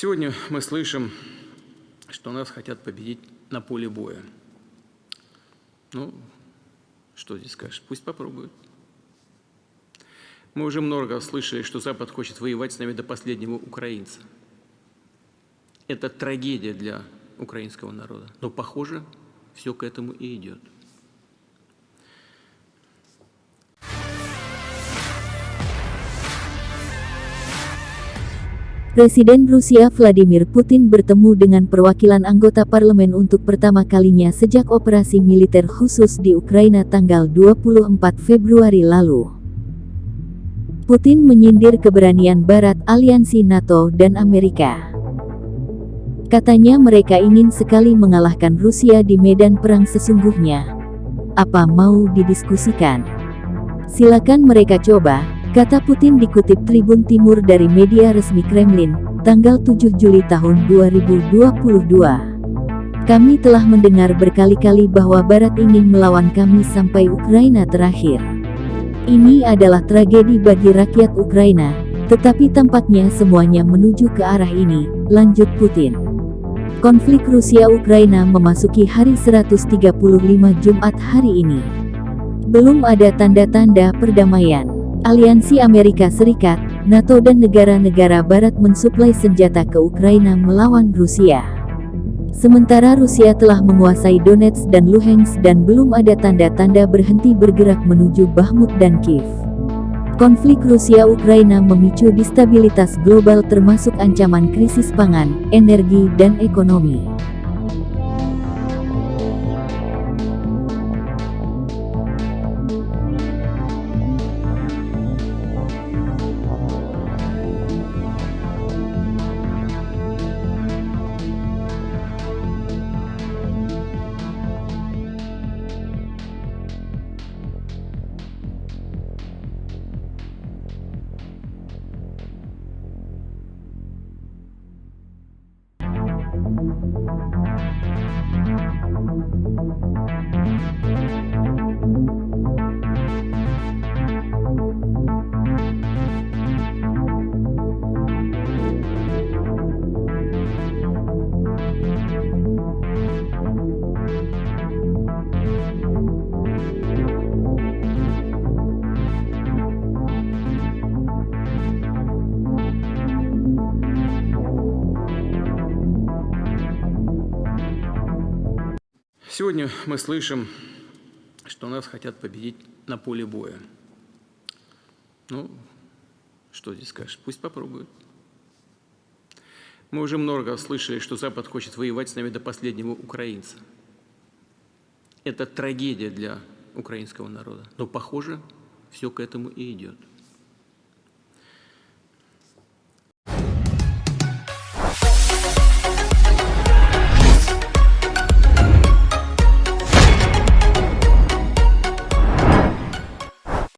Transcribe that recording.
Сегодня мы слышим, что нас хотят победить на поле боя. Ну, что здесь скажешь? Пусть попробуют. Мы уже много слышали, что Запад хочет воевать с нами до последнего украинца. Это трагедия для украинского народа. Но, похоже, все к этому и идет. Presiden Rusia Vladimir Putin bertemu dengan perwakilan anggota parlemen untuk pertama kalinya sejak operasi militer khusus di Ukraina tanggal 24 Februari lalu. Putin menyindir keberanian Barat, aliansi NATO, dan Amerika. Katanya mereka ingin sekali mengalahkan Rusia di medan perang sesungguhnya. Apa mau didiskusikan? Silakan mereka coba, kata Putin dikutip Tribun Timur dari media resmi Kremlin, tanggal 7 Juli tahun 2022. Kami telah mendengar berkali-kali bahwa Barat ingin melawan kami sampai Ukraina terakhir. Ini adalah tragedi bagi rakyat Ukraina, tetapi tampaknya semuanya menuju ke arah ini, lanjut Putin. Konflik Rusia-Ukraina memasuki hari 135 Jumat hari ini. Belum ada tanda-tanda perdamaian. Aliansi Amerika Serikat, NATO dan negara-negara Barat mensuplai senjata ke Ukraina melawan Rusia. Sementara Rusia telah menguasai Donetsk dan Luhansk dan belum ada tanda-tanda berhenti bergerak menuju Bakhmut dan Kiev. Konflik Rusia-Ukraina memicu destabilitas global termasuk ancaman krisis pangan, energi, dan ekonomi. Сегодня мы слышим, что нас хотят победить на поле боя. Ну, что здесь скажешь? Пусть попробуют. Мы уже много слышали, что Запад хочет воевать с нами до последнего украинца. Это трагедия для украинского народа. Но, похоже, все к этому и идет.